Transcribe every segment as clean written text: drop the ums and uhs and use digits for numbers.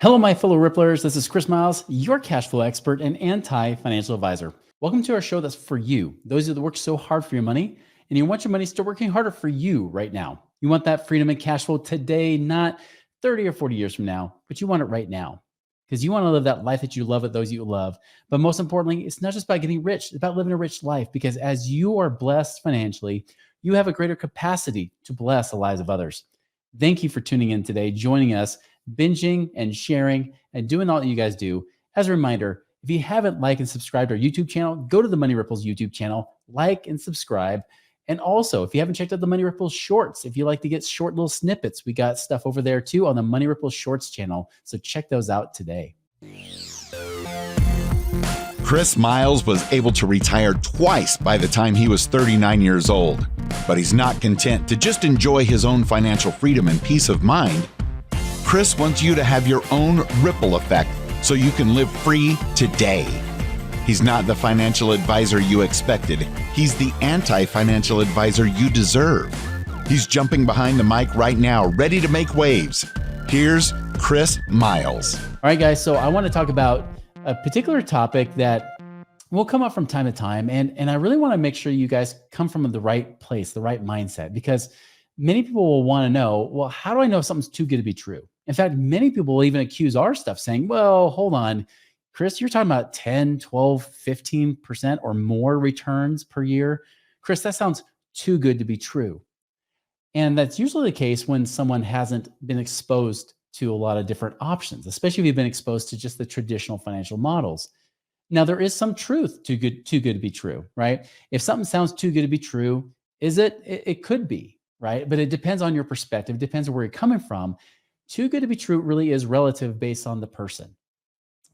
Hello, my fellow Ripplers. This is Chris Miles, your cash flow expert and anti-financial advisor. Welcome to our show that's for you, those of you that work so hard for your money, and you want your money still working harder for you right now. You want that freedom and cash flow today, not 30 or 40 years from now, but you want it right now because you want to live that life that you love with those you love. But most importantly, it's not just about getting rich, it's about living a rich life because as you are blessed financially, you have a greater capacity to bless the lives of others. Thank you for tuning in today, joining us, binging and sharing and doing all that you guys do. As a reminder, if you haven't liked and subscribed to our YouTube channel, go to the Money Ripples YouTube channel, like and subscribe. And also, if you haven't checked out the Money Ripples Shorts, if you like to get short little snippets, we got stuff over there too on the Money Ripples Shorts channel. So check those out today. Chris Miles was able to retire twice by the time he was 39 years old. But he's not content to just enjoy his own financial freedom and peace of mind. Chris wants you to have your own ripple effect so you can live free today. He's not the financial advisor you expected. He's the anti-financial advisor you deserve. He's jumping behind the mic right now, ready to make waves. Here's Chris Miles. All right, guys. So I want to talk about a particular topic that will come up from time to time. And I really want to make sure you guys come from the right place, the right mindset, because many people will want to know, well, how do I know if something's too good to be true? In fact, many people will even accuse our stuff saying, well, hold on, Chris, you're talking about 10, 12, 15% or more returns per year. Chris, that sounds too good to be true. And that's usually the case when someone hasn't been exposed to a lot of different options, especially if you've been exposed to just the traditional financial models. Now, there is some truth to too good to be true, right? If something sounds too good to be true, is it? It could be, right? But it depends on your perspective. It depends on where you're coming from. Too good to be true really is relative based on the person.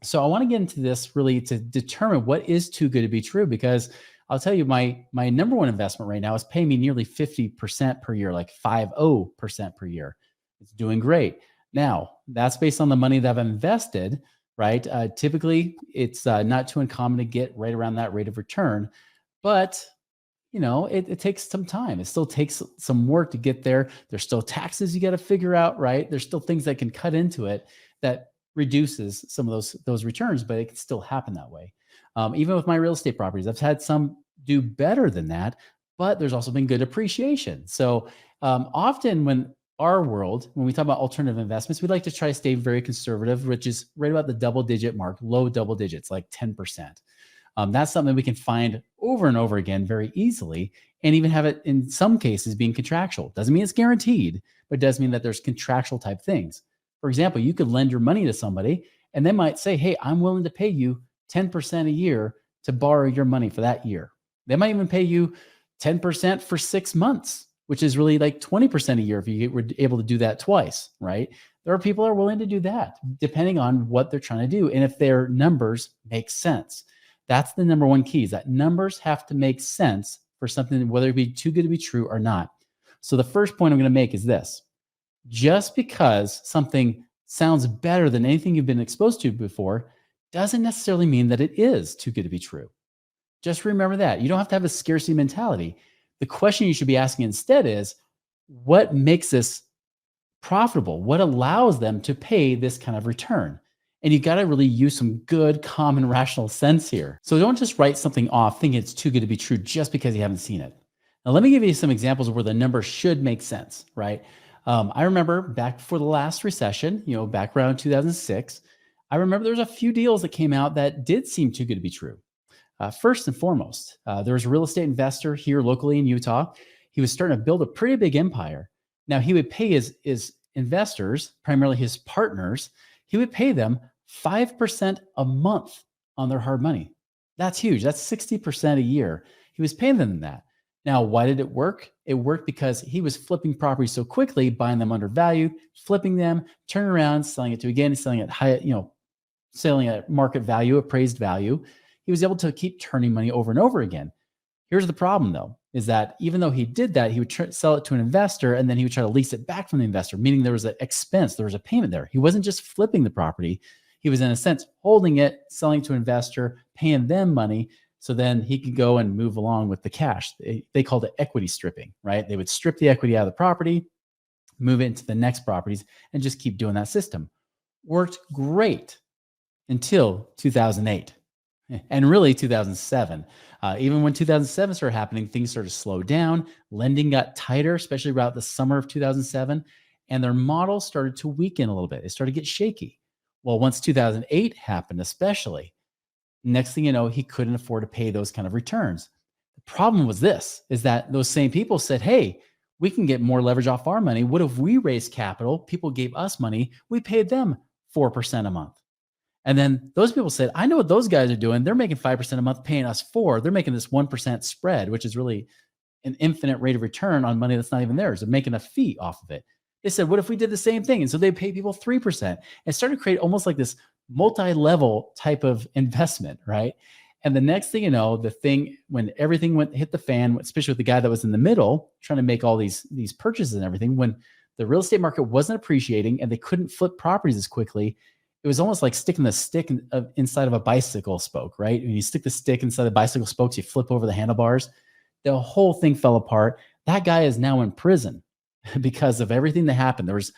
So I want to get into this really to determine what is too good to be true, because I'll tell you, my number one investment right now is paying me nearly 50% per year, like 50% per year. It's doing great. Now, that's based on the money that I've invested, right? Typically, it's not too uncommon to get right around that rate of return, but you know, it takes some time. It still takes some work to get there. There's still taxes you got to figure out, right? There's still things that can cut into it that reduces some of those returns, but it can still happen that way. Even with my real estate properties, I've had some do better than that, but there's also been good appreciation. So often when we talk about alternative investments, we like to try to stay very conservative, which is right about the double digit mark, low double digits, like 10%. That's something we can find over and over again very easily, and even have it in some cases being contractual. Doesn't mean it's guaranteed, but it does mean that there's contractual type things. For example, you could lend your money to somebody and they might say, hey, I'm willing to pay you 10% a year to borrow your money for that year. They might even pay you 10% for 6 months, which is really like 20% a year if you were able to do that twice, right? There are people that are willing to do that depending on what they're trying to do and if their numbers make sense. That's the number one key, is that numbers have to make sense for something, whether it be too good to be true or not. So the first point I'm going to make is this. Just because something sounds better than anything you've been exposed to before doesn't necessarily mean that it is too good to be true. Just remember that. You don't have to have a scarcity mentality. The question you should be asking instead is, what makes this profitable? What allows them to pay this kind of return? And you got to really use some good, common, rational sense here. So don't just write something off thinking it's too good to be true just because you haven't seen it. Now, let me give you some examples of where the number should make sense, right? I remember back before the last recession, back around 2006, I remember there was a few deals that came out that did seem too good to be true. First and foremost, there was a real estate investor here locally in Utah. He was starting to build a pretty big empire. Now, he would pay his investors, primarily his partners, he would pay them 5% a month on their hard money. That's huge. That's 60% a year. He was paying them that. Now, why did it work? It worked because he was flipping properties so quickly, buying them undervalued, flipping them, turning around, selling it to again, selling at high, selling at market value, appraised value. He was able to keep turning money over and over again. Here's the problem though, is that even though he did that, he would sell it to an investor and then he would try to lease it back from the investor, meaning there was an expense, there was a payment there. He wasn't just flipping the property. He was in a sense holding it, selling to an investor, paying them money. So then he could go and move along with the cash. They called it equity stripping, right? They would strip the equity out of the property, move it into the next properties, and just keep doing that system. worked great until 2008 and really 2007. Even when 2007 started happening, things started to slow down. Lending got tighter, especially about the summer of 2007. And their model started to weaken a little bit. It started to get shaky. Well, once 2008 happened, especially, next thing you know, he couldn't afford to pay those kind of returns. The problem was this, is that those same people said, hey, we can get more leverage off our money. What if we raised capital? People gave us money. We paid them 4% a month. And then those people said, I know what those guys are doing. They're making 5% a month, paying us 4. They're making this 1% spread, which is really an infinite rate of return on money that's not even theirs. They're making a fee off of it. They said, what if we did the same thing? And so they pay people 3% and started to create almost like this multi-level type of investment, right? And the next thing you know, when everything hit the fan, especially with the guy that was in the middle trying to make all these purchases and everything, when the real estate market wasn't appreciating and they couldn't flip properties as quickly, it was almost like sticking the stick inside of a bicycle spoke, right? When you stick the stick inside the bicycle spokes, you flip over the handlebars. The whole thing fell apart. That guy is now in prison because of everything that happened. There was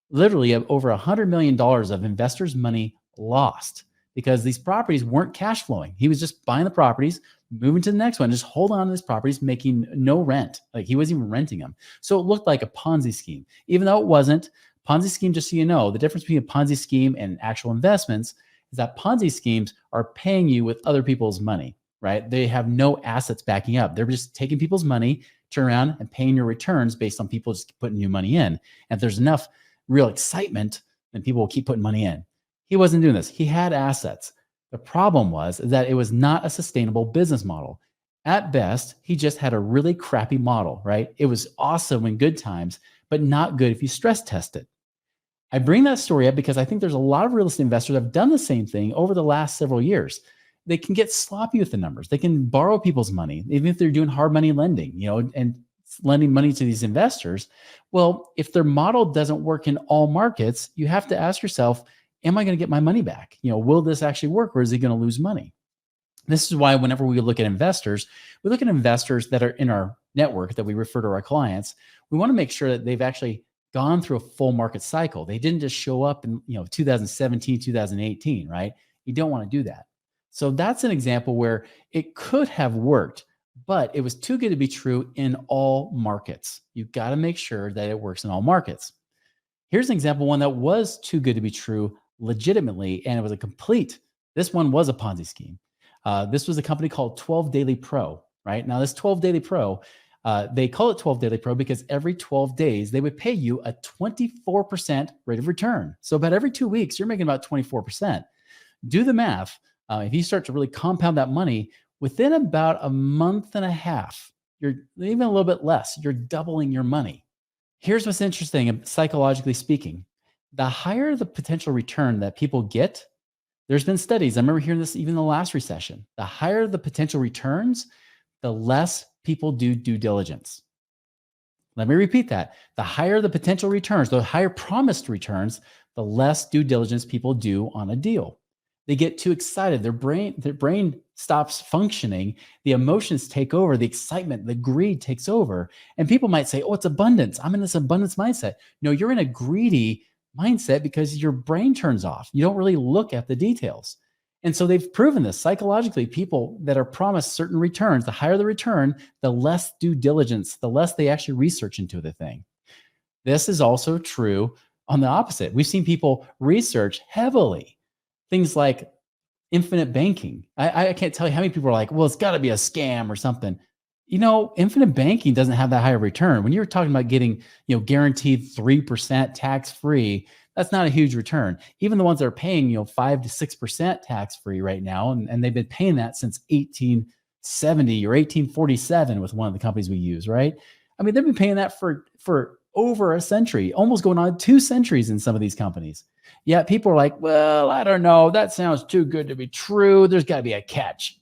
literally over $100 million of investors' money lost because these properties weren't cash flowing. He was just buying the properties, moving to the next one, just hold on to these properties, making no rent. Like he wasn't even renting them. So it looked like a Ponzi scheme, even though it wasn't. Ponzi scheme, just so you know, the difference between a Ponzi scheme and actual investments is that Ponzi schemes are paying you with other people's money, right? They have no assets backing up. They're just taking people's money, turn around and paying your returns based on people just putting new money in. And if there's enough real excitement, then people will keep putting money in. He wasn't doing this. He had assets. The problem was that it was not a sustainable business model. At best, he just had a really crappy model, right? It was awesome in good times, but not good if you stress test it. I bring that story up because I think there's a lot of real estate investors that have done the same thing over the last several years. They can get sloppy with the numbers. They can borrow people's money, even if they're doing hard money lending, and lending money to these investors. Well, if their model doesn't work in all markets, you have to ask yourself, am I going to get my money back? Will this actually work, or is he going to lose money? This is why whenever we look at investors, we look at investors that are in our network that we refer to our clients. We want to make sure that they've actually gone through a full market cycle. They didn't just show up in 2017, 2018, right? You don't want to do that. So that's an example where it could have worked, but it was too good to be true in all markets. You've got to make sure that it works in all markets. Here's an example, one that was too good to be true legitimately, and it was this one was a Ponzi scheme. This was a company called 12 Daily Pro, right? Now this 12 Daily Pro, they call it 12 Daily Pro because every 12 days, they would pay you a 24% rate of return. So about every 2 weeks, you're making about 24%. Do the math. If you start to really compound that money, within about a month and a half, you're even a little bit less, you're doubling your money. Here's what's interesting, psychologically speaking. The higher the potential return that people get, there's been studies, I remember hearing this even in the last recession, the higher the potential returns, the less people do due diligence. Let me repeat that. The higher the potential returns, the higher promised returns, the less due diligence people do on a deal. They get too excited. Their brain stops functioning. The emotions take over, the excitement, the greed takes over. And people might say, oh, it's abundance. I'm in this abundance mindset. No, you're in a greedy mindset because your brain turns off. You don't really look at the details. And so they've proven this psychologically. People that are promised certain returns, the higher the return, the less due diligence, the less they actually research into the thing. This is also true on the opposite. We've seen people research heavily things like infinite banking. I can't tell you how many people are like, well, it's got to be a scam or something. Infinite banking doesn't have that high of return. When you're talking about getting, guaranteed 3% tax-free, that's not a huge return. Even the ones that are paying, 5 to 6% tax-free right now, and they've been paying that since 1870 or 1847 with one of the companies we use, right? I mean, they've been paying that for over a century, almost going on 2 centuries in some of these companies. Yet people are like, well, I don't know. That sounds too good to be true. There's got to be a catch.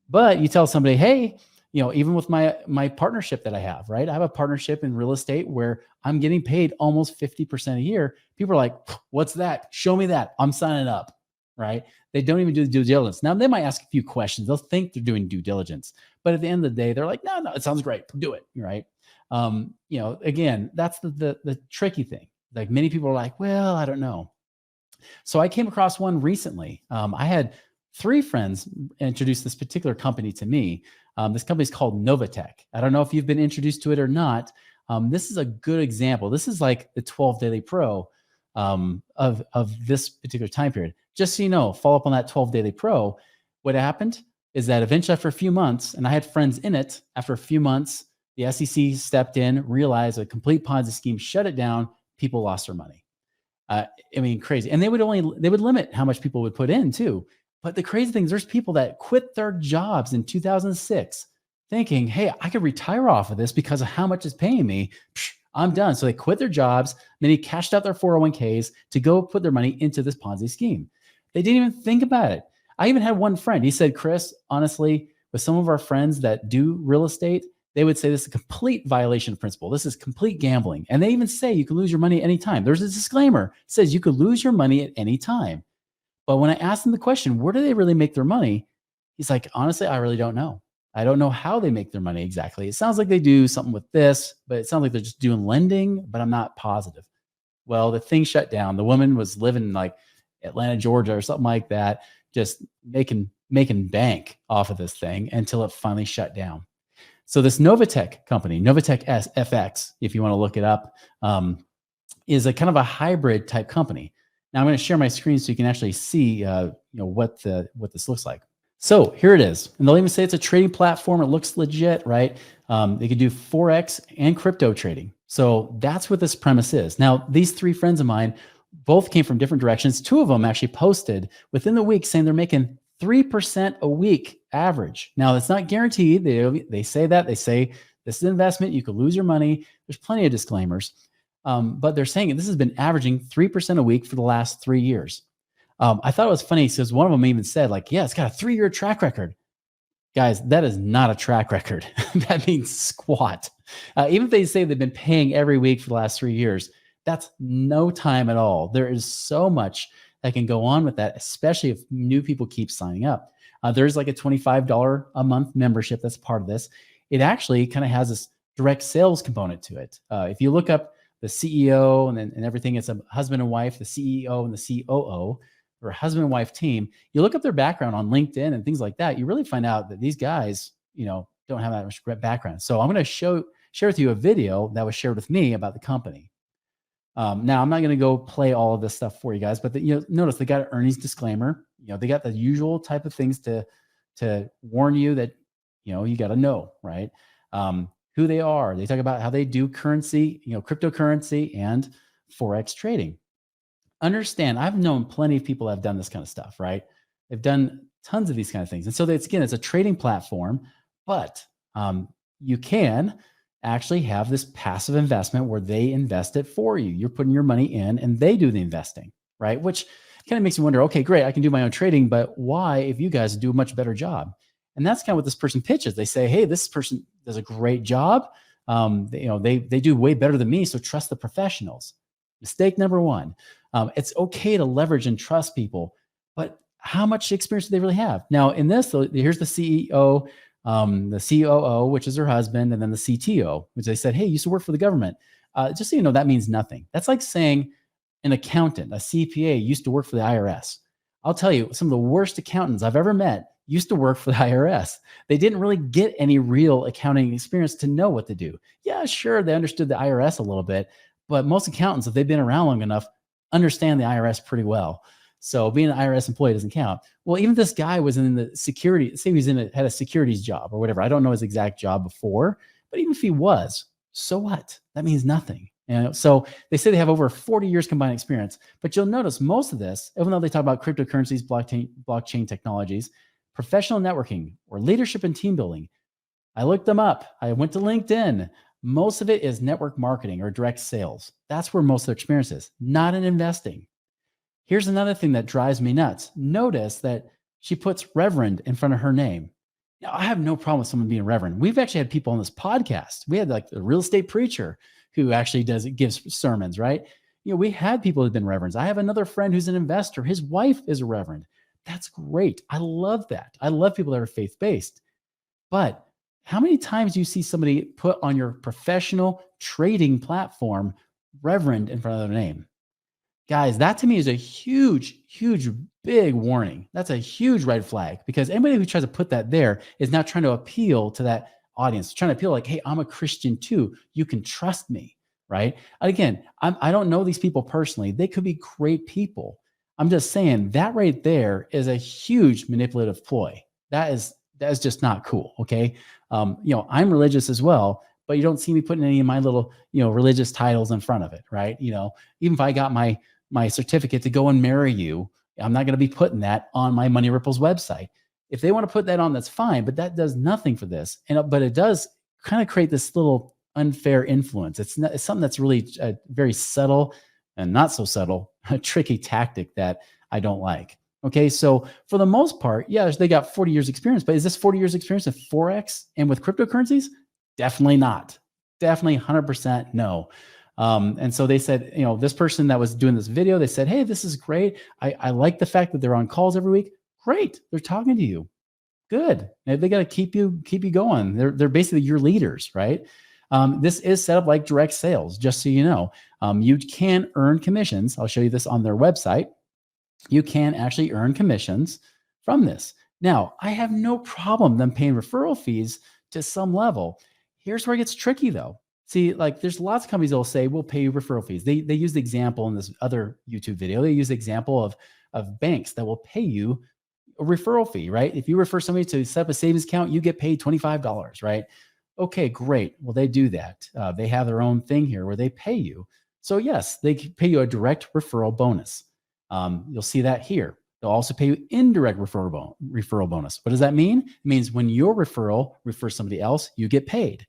But you tell somebody, hey, even with my partnership that I have, right? I have a partnership in real estate where I'm getting paid almost 50% a year. People are like, what's that? Show me that. I'm signing up, right? They don't even do the due diligence. Now, they might ask a few questions. They'll think they're doing due diligence. But at the end of the day, they're like, no, it sounds great. Do it, right? Again, that's the tricky thing. Like many people are like, well, I don't know. So I came across one recently. I had three friends introduce this particular company to me. This company is called NovaTech. I don't know if you've been introduced to it or not. This is a good example. This is like the 12 Daily Pro of this particular time period. Just so you know, follow up on that 12 Daily Pro. What happened is that eventually after a few months, and I had friends in it, after a few months, the SEC stepped in, realized a complete Ponzi scheme, shut it down. People lost their money. I mean, crazy. And they would limit how much people would put in too. But the crazy thing is there's people that quit their jobs in 2006 thinking, hey, I could retire off of this because of how much it's paying me. Psh, I'm done. So they quit their jobs. Many cashed out their 401ks to go put their money into this Ponzi scheme. They didn't even think about it. I even had one friend. He said, Chris, honestly, with some of our friends that do real estate, they would say this is a complete violation of principle. This is complete gambling. And they even say you can lose your money at any time. There's a disclaimer that says you could lose your money at any time. But when I asked him the question, where do they really make their money? He's like, honestly, I really don't know. I don't know how they make their money exactly. It sounds like they do something with this, but it sounds like they're just doing lending, but I'm not positive. Well, the thing shut down. The woman was living in like Atlanta, Georgia or something like that, just making bank off of this thing until it finally shut down. So this NovaTech company, NovaTechFx, if you want to look it up, is a kind of a hybrid type company. Now I'm going to share my screen so you can actually see, what this looks like. So here it is, and they'll even say it's a trading platform. It looks legit, right? They can do Forex and crypto trading. So that's what this premise is. Now these three friends of mine both came from different directions. Two of them actually posted within the week saying they're making 3% a week average. Now, that's not guaranteed. They say that. They say this is an investment. You could lose your money. There's plenty of disclaimers. But they're saying this has been averaging 3% a week for the last 3 years. I thought it was funny because one of them even said, like, yeah, it's got a 3-year track record. Guys, that is not a track record. That means squat. Even if they say they've been paying every week for the last 3 years, that's no time at all. There is so much that can go on with that, especially if new people keep signing up. There's like a $25 a month membership that's part of this. It actually kind of has this direct sales component to it. If you look up the CEO and everything, it's a husband and wife, the CEO and the COO, or a husband and wife team. You look up their background on LinkedIn and things like that, you really find out that these guys, don't have that much background. So I'm going to share with you a video that was shared with me about the company. Now I'm not going to go play all of this stuff for you guys, but notice they got an earnings disclaimer. They got the usual type of things to warn you that, you got to know, right? Who they are. They talk about how they do currency, cryptocurrency and Forex trading. Understand, I've known plenty of people that have done this kind of stuff, right? They've done tons of these kind of things. And so it's a trading platform, but you can actually have this passive investment where they invest it for you. You're putting your money in and they do the investing, right? Which kind of makes you wonder, okay, great, I can do my own trading, but why if you guys do a much better job? And that's kind of what this person pitches. They say, hey, this person does a great job. They do way better than me, so trust the professionals. Mistake number one. It's okay to leverage and trust people, but how much experience do they really have? Now, in this, here's the CEO, the COO, which is her husband, and then the CTO, which they said, hey, you used to work for the government. Just so you know, that means nothing. That's like saying an accountant, a CPA, used to work for the IRS. I'll tell you, some of the worst accountants I've ever met used to work for the IRS. They didn't really get any real accounting experience to know what to do. Yeah, sure, they understood the IRS a little bit, but most accountants, if they've been around long enough, understand the IRS pretty well. So being an IRS employee doesn't count. Well, even this guy was in the security, say he was had a securities job or whatever. I don't know his exact job before, but even if he was, so what? That means nothing. So they say they have over 40 years combined experience, but you'll notice most of this, even though they talk about cryptocurrencies, blockchain technologies, professional networking or leadership and team building, I looked them up. I went to LinkedIn. Most of it is network marketing or direct sales. That's where most of their experience is, not in investing. Here's another thing that drives me nuts. Notice that she puts Reverend in front of her name. Now, I have no problem with someone being Reverend. We've actually had people on this podcast. We had like the real estate preacher who actually gives sermons, right? We had people who've been reverends. I have another friend who's an investor. His wife is a reverend. That's great. I love that. I love people that are faith-based. But how many times do you see somebody put on your professional trading platform Reverend in front of their name? Guys, that to me is a huge, huge, big warning. That's a huge red flag, because anybody who tries to put that there is now trying to appeal to that audience, trying to appeal like, hey, I'm a Christian too. You can trust me, right? Again, I don't know these people personally. They could be great people. I'm just saying that right there is a huge manipulative ploy. That is just not cool. Okay. I'm religious as well, but you don't see me putting any of my little, religious titles in front of it, right? Even if I got my certificate to go and marry you, I'm not going to be putting that on my Money Ripples website. If they want to put that on, that's fine, but that does nothing for this. But it does kind of create this little unfair influence. It's something that's really a very subtle and not so subtle, a tricky tactic that I don't like. Okay, so for the most part, yeah, they got 40 years experience, but is this 40 years experience in Forex and with cryptocurrencies? Definitely not. Definitely 100% no. And so they said, this person that was doing this video, they said, hey, this is great. I like the fact that they're on calls every week. Great. They're talking to you. Good. They got to keep you going. They're basically your leaders, right? This is set up like direct sales, just so you know. You can earn commissions. I'll show you this on their website. You can actually earn commissions from this. Now, I have no problem them paying referral fees to some level. Here's where it gets tricky though. See, like there's lots of companies that will say, we'll pay you referral fees. They use the example in this other YouTube video. They use the example of banks that will pay you a referral fee, right? If you refer somebody to set up a savings account, you get paid $25, right? Okay, great. Well, they do that. They have their own thing here where they pay you. So yes, they pay you a direct referral bonus. You'll see that here. They'll also pay you indirect referral bonus. What does that mean? It means when your referral refers somebody else, you get paid.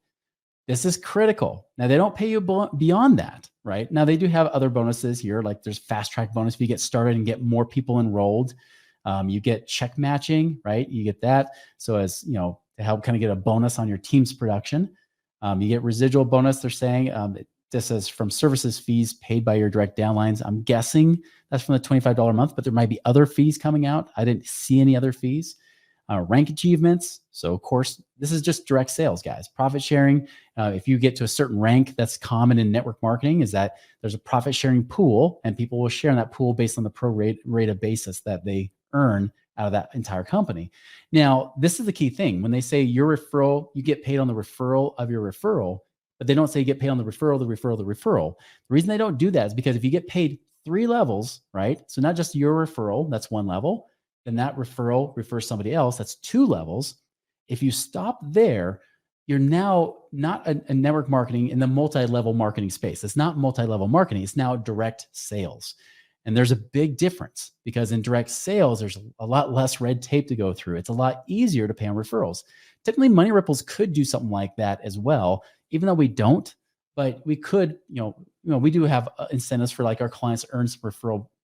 This is critical. Now, they don't pay you beyond that, right? Now, they do have other bonuses here, like there's fast track bonus if you get started and get more people enrolled. You get check matching, right? You get that. So as, to help kind of get a bonus on your team's production. You get residual bonus, they're saying. This is from services fees paid by your direct downlines. I'm guessing that's from the $25 a month, but there might be other fees coming out. I didn't see any other fees. Rank achievements. So of course, this is just direct sales, guys. Profit sharing. If you get to a certain rank, that's common in network marketing, is that there's a profit sharing pool and people will share in that pool based on the pro rata basis that they earn out of that entire company. Now, this is the key thing. When they say your referral, you get paid on the referral of your referral, but they don't say you get paid on the referral, the referral, the referral. The reason they don't do that is because if you get paid 3 levels, right? So not just your referral, that's 1 level. Then that referral refers somebody else, that's 2 levels. If you stop there, you're now not a network marketing in the multi-level marketing space. It's not multi-level marketing. It's now direct sales. And there's a big difference because in direct sales, there's a lot less red tape to go through. It's a lot easier to pay on referrals. Typically, Money Ripples could do something like that as well, even though we don't. But we could, we do have incentives for like our clients earn some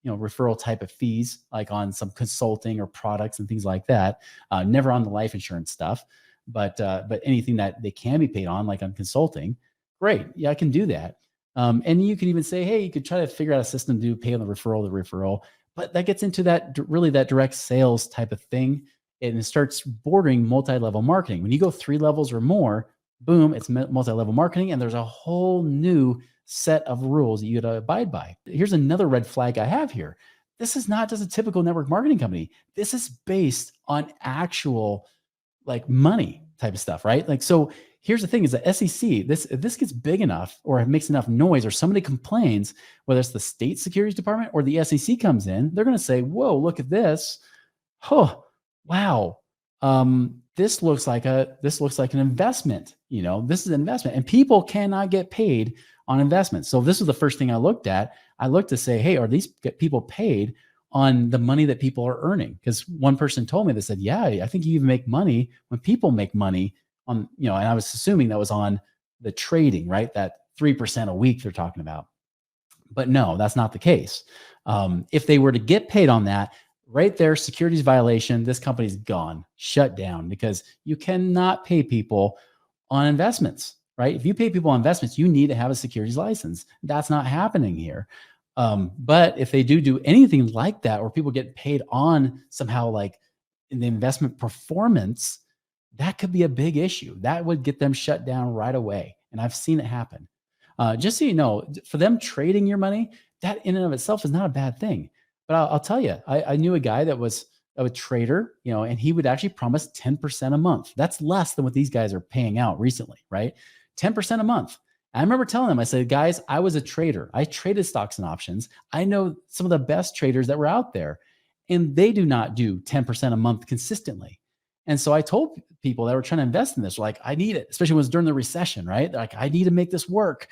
referral type of fees, like on some consulting or products and things like that. Never on the life insurance stuff, but anything that they can be paid on, like on consulting, great. Yeah, I can do that. And you could even say, hey, you could try to figure out a system to pay on the referral, but that gets into that direct sales type of thing. And it starts bordering multi-level marketing. When you go 3 levels or more, boom, it's multi-level marketing. And there's a whole new set of rules that you got to abide by. Here's another red flag I have here. This is not just a typical network marketing company. This is based on actual like money type of stuff, right? Like, so here's the thing is the SEC, if this gets big enough or it makes enough noise or somebody complains, whether it's the state securities department or the SEC comes in, they're going to say, whoa, look at this. Oh, wow. This looks like an investment. This is an investment and people cannot get paid on investments. So this was the first thing I looked at. I looked to say, hey, are these people paid on the money that people are earning? Because one person told me, they said, yeah, I think you even make money when people make money on, and I was assuming that was on the trading, right? That 3% a week they're talking about. But no, that's not the case. If they were to get paid on that, right there, securities violation, this company's gone, shut down, because you cannot pay people on investments, right? If you pay people on investments, you need to have a securities license. That's not happening here. But if they do anything like that, or people get paid on somehow like in the investment performance, that could be a big issue. That would get them shut down right away. And I've seen it happen. Just so you know, for them trading your money, that in and of itself is not a bad thing. But I'll tell you, I knew a guy that was a trader, and he would actually promise 10% a month. That's less than what these guys are paying out recently, right? 10% a month. I remember telling them, I said, guys, I was a trader. I traded stocks and options. I know some of the best traders that were out there, and they do not do 10% a month consistently. And so I told people that were trying to invest in this, like, I need it, especially when it was during the recession, right? They're like, I need to make this work.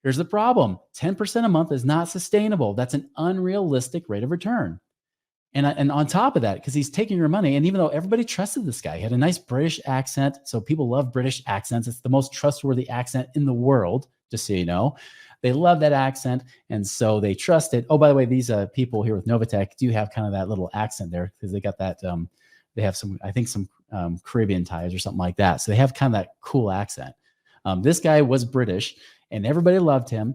Here's the problem. 10% a month is not sustainable. That's an unrealistic rate of return. And on top of that, because he's taking your money, and even though everybody trusted this guy, he had a nice British accent. So people love British accents. It's the most trustworthy accent in the world, just so you know. They love that accent. And so they trust it. Oh, by the way, these people here with NovaTech do have kind of that little accent there because they got that, they have some, I think some Caribbean ties or something like that. So they have kind of that cool accent. This guy was British and everybody loved him.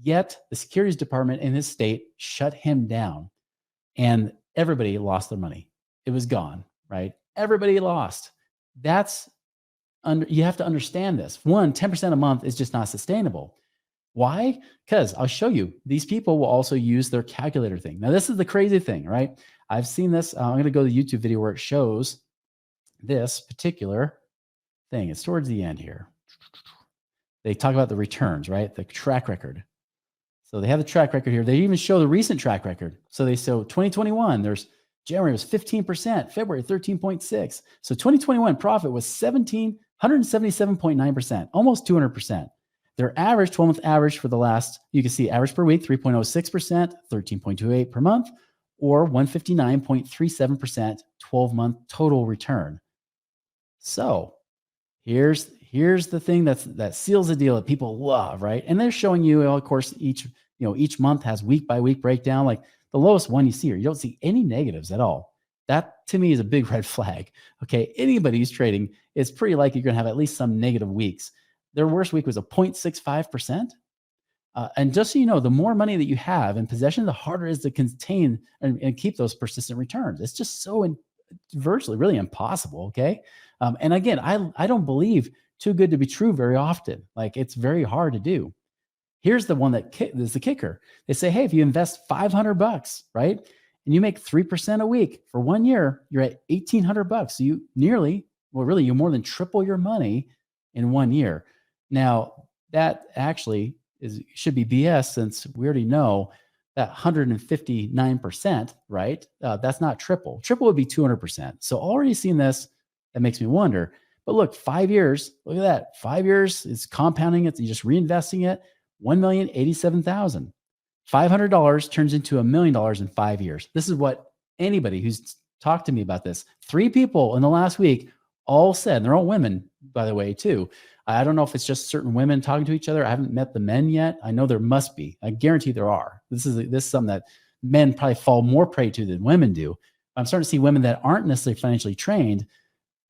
Yet the securities department in his state shut him down. And everybody lost their money. It was gone, right? Everybody lost. You have to understand this. 10% a month is just not sustainable. Why? Because I'll show you, these people will also use their calculator thing. Now, this is the crazy thing, right? I've seen this. I'm going to go to the YouTube video where it shows this particular thing. It's towards the end here. They talk about the returns, right? The track record. So they have the track record here. They even show the recent track record. So 2021, there's January was 15%, February 13.6. So 2021 profit was 177.9%, almost 200%. Their average, 12-month average for the last, you can see average per week, 3.06%, 13.28 per month, or 159.37% 12-month total return. So here's the thing that seals the deal that people love, right? And they're showing you, of course, each month has week by week breakdown. Like the lowest one you see here, you don't see any negatives at all. That to me is a big red flag. Okay, anybody who's trading, it's pretty likely you're going to have at least some negative weeks. Their worst week was a 0.65%. And just so you know, the more money that you have in possession, the harder it is to contain and keep those persistent returns. It's just so virtually really impossible. Okay. And again, I don't believe too good to be true very often. Like it's very hard to do. Here's the one that is the kicker. They say, hey, if you invest $500, right, and you make 3% a week for 1 year, you're at $1,800. So you you more than triple your money in 1 year. Now that actually should be BS, since we already know that 159%, right? That's not triple. Triple would be 200%. So already seeing this, that makes me wonder. But look, 5 years, look at that. 5 years is compounding it. You're just reinvesting it. $1,087,000. $500 turns into $1 million in 5 years. This is what anybody who's talked to me about this, 3 people in the last week all said, and they're all women, by the way, too. I don't know if it's just certain women talking to each other. I haven't met the men yet. I know there must be. I guarantee there are. This is something that men probably fall more prey to than women do. I'm starting to see women that aren't necessarily financially trained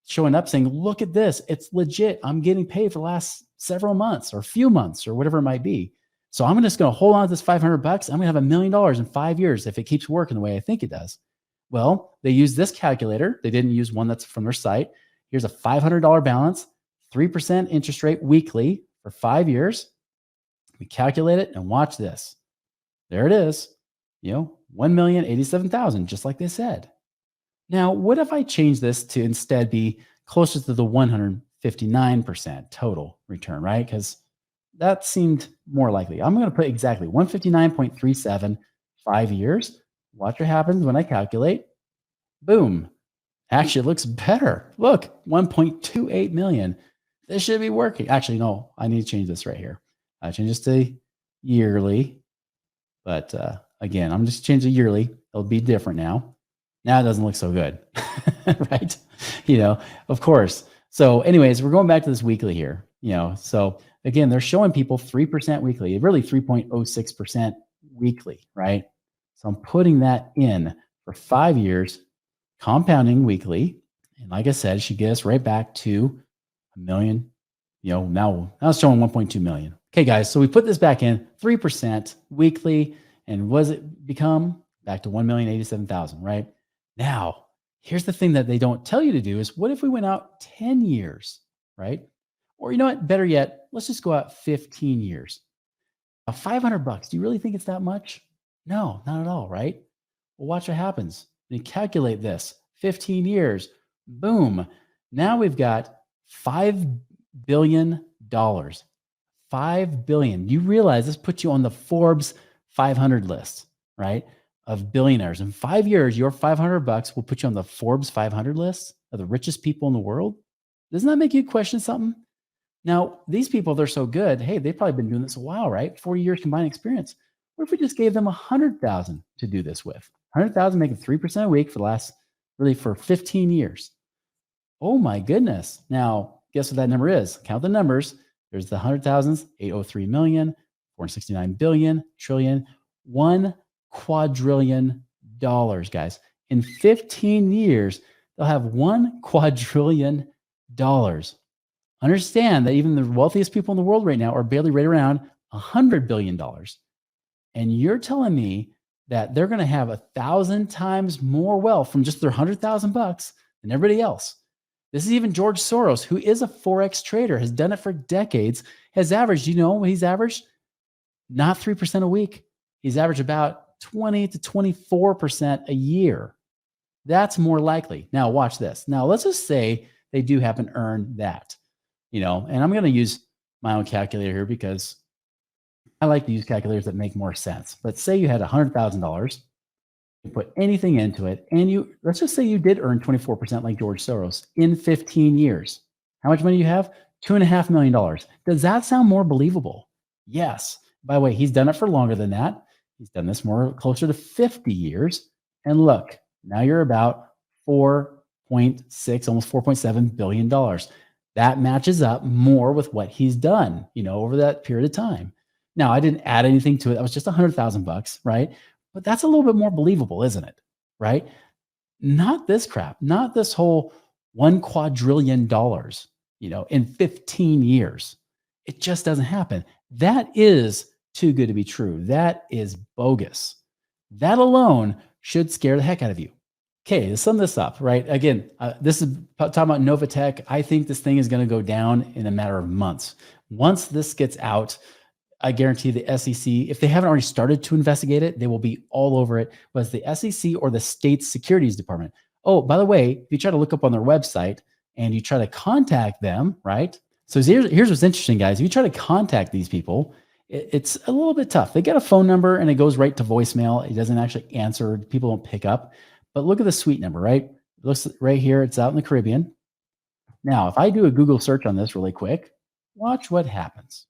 showing up saying, look at this. It's legit. I'm getting paid for the last several months or few months or whatever it might be. So I'm just going to hold on to this $500. I'm going to have $1 million in 5 years if it keeps working the way I think it does. Well, they use this calculator. They didn't use one that's from their site. Here's a $500 balance, 3% interest rate weekly for 5 years. We calculate it and watch this. There it is. $1,087,000, just like they said. Now, what if I change this to instead be closer to the 159% total return, right? Because that seemed more likely. I'm going to put exactly 159.37, 5 years. Watch what happens when I calculate. Boom. Actually, it looks better. Look, 1.28 million. This should be working. Actually, no, I need to change this right here. I change this to yearly. But again, I'm just changing to yearly. It'll be different now. Now it doesn't look so good, right? Of course. So anyways, we're going back to this weekly here. So again, they're showing people 3% weekly, really 3.06% weekly, right? So I'm putting that in for 5 years, compounding weekly. And like I said, it should get us right back to $1 million. Now it's showing 1.2 million. Okay, guys. So we put this back in 3% weekly. And what does it become? Back to 1,087,000, right? Now, here's the thing that they don't tell you to do is, what if we went out 10 years, right? Or you know what, better yet, let's just go out 15 years. $500. Do you really think it's that much? No, not at all, right? Well, watch what happens. Then calculate this 15 years. Boom. Now we've got $5 billion. 5 billion. You realize this puts you on the Forbes 500 list, right? Of billionaires. In 5 years, your $500 will put you on the Forbes 500 list of the richest people in the world. Doesn't that make you question something? Now, these people, they're so good. Hey, they've probably been doing this a while, right? 40 years combined experience. What if we just gave them 100,000 to do this with? 100,000 making 3% a week for the last, really for 15 years. Oh my goodness. Now, guess what that number is? Count the numbers. There's the 100,000s, 803 million, 469 billion, trillion, $1 quadrillion, guys. In 15 years, they'll have $1 quadrillion. Understand that even the wealthiest people in the world right now are barely right around $100 billion. And you're telling me that they're going to have 1,000 times more wealth from just their 100,000 bucks than everybody else. This is even George Soros, who is a Forex trader, has done it for decades, has averaged, you know what he's averaged? Not 3% a week. He's averaged about 20 to 24% a year. That's more likely. Now, watch this. Now, let's just say they do happen to earn that, you know, and I'm going to use my own calculator here because I like to use calculators that make more sense. But say you had $100,000, you put anything into it, and let's just say you did earn 24% like George Soros in 15 years. How much money do you have? $2.5 million. Does that sound more believable? Yes. By the way, he's done it for longer than that. He's done this more closer to 50 years. And look, now you're about 4.6, almost $4.7 billion. That matches up more with what he's done, you know, over that period of time. Now, I didn't add anything to it. That was just $100,000, right? But that's a little bit more believable, isn't it? Right? Not this crap, not this whole $1 quadrillion, you know, in 15 years. It just doesn't happen. That is too good to be true. That is bogus. That alone should scare the heck out of you. Okay, to sum this up, right? Again, this is talking about NovaTech. I think this thing is going to go down in a matter of months. Once this gets out, I guarantee the SEC, if they haven't already started to investigate it, they will be all over it, whether it's the SEC or the state securities department. Oh, by the way, if you try to look up on their website and you try to contact them, right? So here's what's interesting, guys. If you try to contact these people, it's a little bit tough. They get a phone number and it goes right to voicemail. It doesn't actually answer. People don't pick up. But look at the suite number, right? It looks right here. It's out in the Caribbean. Now, if I do a Google search on this really quick, watch what happens.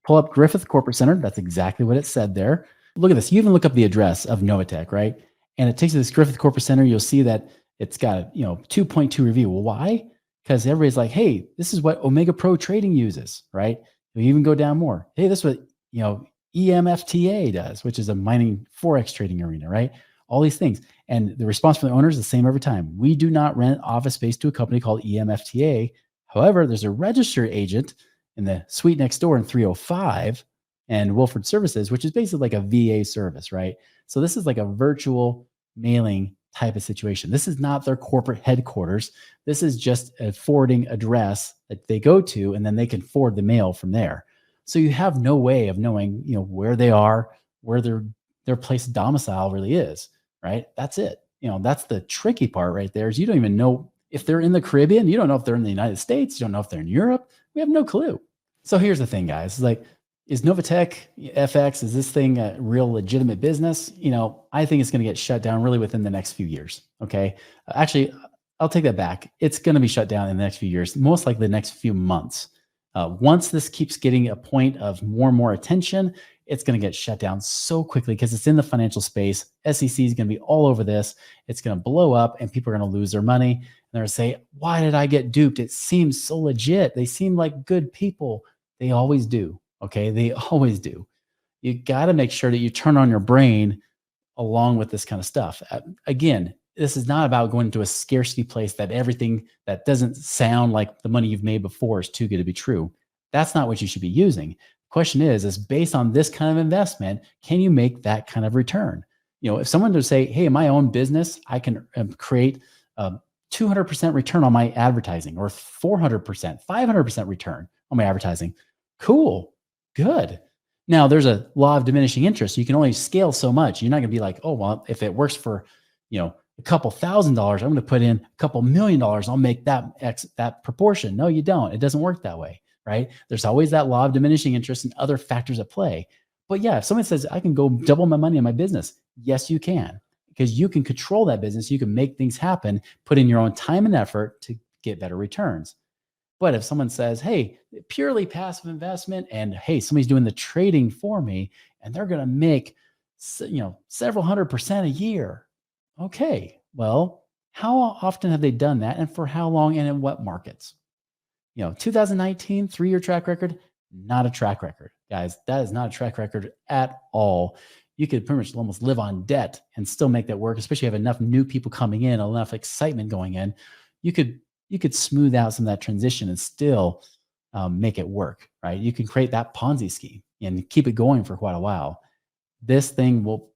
Pull up Griffith Corporate Center. That's exactly what it said there. Look at this. You even look up the address of NovaTech, right? And it takes you to this Griffith Corporate Center. You'll see that it's got, 2.2 review. Well, why? Because everybody's like, hey, this is what Omega Pro Trading uses, right? We even go down more. Hey, this is what, EMFTA does, which is a mining Forex trading arena, right? All these things. And the response from the owner is the same every time. We do not rent office space to a company called EMFTA. However, there's a registered agent in the suite next door in 305 and Wilford Services, which is basically like a VA service, right? So this is like a virtual mailing type of situation. This is not their corporate headquarters. This is just a forwarding address that they go to, and then they can forward the mail from there. So you have no way of knowing, where they are, where their place of domicile really is, right? That's it. That's the tricky part right there, is you don't even know if they're in the Caribbean. You don't know if they're in the United States. You don't know if they're in Europe. We have no clue. So here's the thing, guys. Like, is NovaTechFx, is this thing a real legitimate business? I think it's going to get shut down really within the next few years. Okay. Actually, I'll take that back. It's going to be shut down in the next few years, most likely the next few months. Once this keeps getting a point of more and more attention, it's going to get shut down so quickly because it's in the financial space. SEC is going to be all over this. It's going to blow up and people are going to lose their money. And they're going to say, why did I get duped? It seems so legit. They seem like good people. They always do. Okay. They always do. You got to make sure that you turn on your brain along with this kind of stuff. Again, this is not about going to a scarcity place that everything that doesn't sound like the money you've made before is too good to be true. That's not what you should be using. The question is based on this kind of investment, can you make that kind of return? If someone would say, hey, in my own business, I can create 200% return on my advertising, or 400%, 500% return on my advertising. Cool. Good. Now, there's a law of diminishing interest. You can only scale so much. You're not going to be like, oh, well, if it works for, a couple $1,000s, I'm going to put in a couple $1,000,000. I'll make that proportion. No, you don't. It doesn't work that way, right? There's always that law of diminishing interest and other factors at play. But yeah, if someone says, I can go double my money in my business, yes, you can, because you can control that business. You can make things happen, put in your own time and effort to get better returns. But if someone says, hey, purely passive investment, and hey, somebody's doing the trading for me and they're going to make, several 100% a year. Okay, well, how often have they done that and for how long and in what markets? 2019, 3-year track record, not a track record. Guys, that is not a track record at all. You could pretty much almost live on debt and still make that work, especially if you have enough new people coming in, enough excitement going in. You could smooth out some of that transition and still make it work, right? You can create that Ponzi scheme and keep it going for quite a while. This thing will,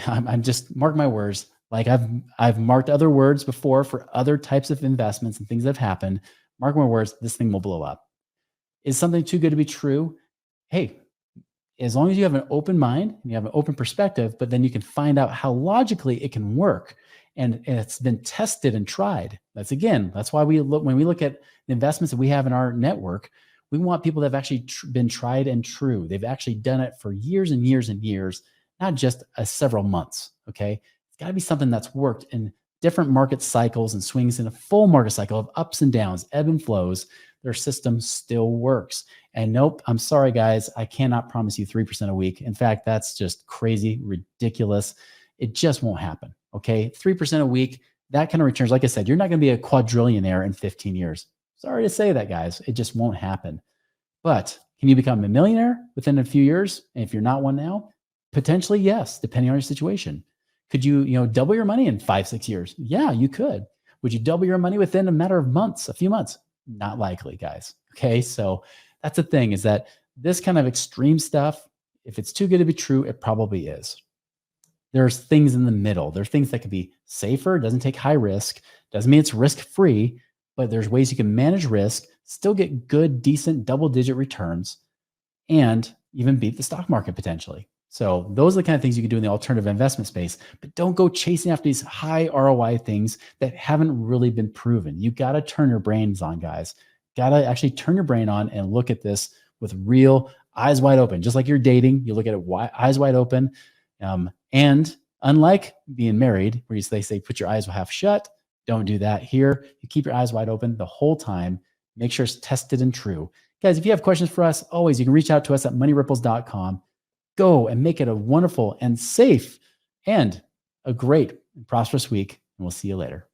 I'm just, mark my words, like I've marked other words before for other types of investments and things that have happened. Mark my words, this thing will blow up. Is something too good to be true? Hey, as long as you have an open mind and you have an open perspective, but then you can find out how logically it can work. And it's been tested and tried. That's why when we look at the investments that we have in our network, we want people that have actually been tried and true. They've actually done it for years and years and years, not just several months. Okay. It's got to be something that's worked in different market cycles and swings in a full market cycle of ups and downs, ebb and flows. Their system still works. And nope, I'm sorry, guys. I cannot promise you 3% a week. In fact, that's just crazy, ridiculous. It just won't happen. Okay. 3% a week, that kind of returns. Like I said, you're not going to be a quadrillionaire in 15 years. Sorry to say that, guys. It just won't happen. But can you become a millionaire within a few years? And if you're not one now, potentially, yes, depending on your situation. Could you, double your money in 5-6 years? Yeah, you could. Would you double your money within a matter of months, a few months? Not likely, guys. Okay. So that's the thing, is that this kind of extreme stuff, if it's too good to be true, it probably is. There's things in the middle. There's things that could be safer, doesn't take high risk, doesn't mean it's risk-free, but there's ways you can manage risk, still get good, decent double-digit returns, and even beat the stock market potentially. So those are the kind of things you can do in the alternative investment space, but don't go chasing after these high ROI things that haven't really been proven. You got to turn your brains on, guys. Got to actually turn your brain on and look at this with real eyes wide open. Just like you're dating, you look at it eyes wide open. And unlike being married, where they say, put your eyes half shut, don't do that here. You keep your eyes wide open the whole time. Make sure it's tested and true. Guys, if you have questions for us, always, you can reach out to us at moneyripples.com. Go and make it a wonderful and safe and a great and prosperous week. And we'll see you later.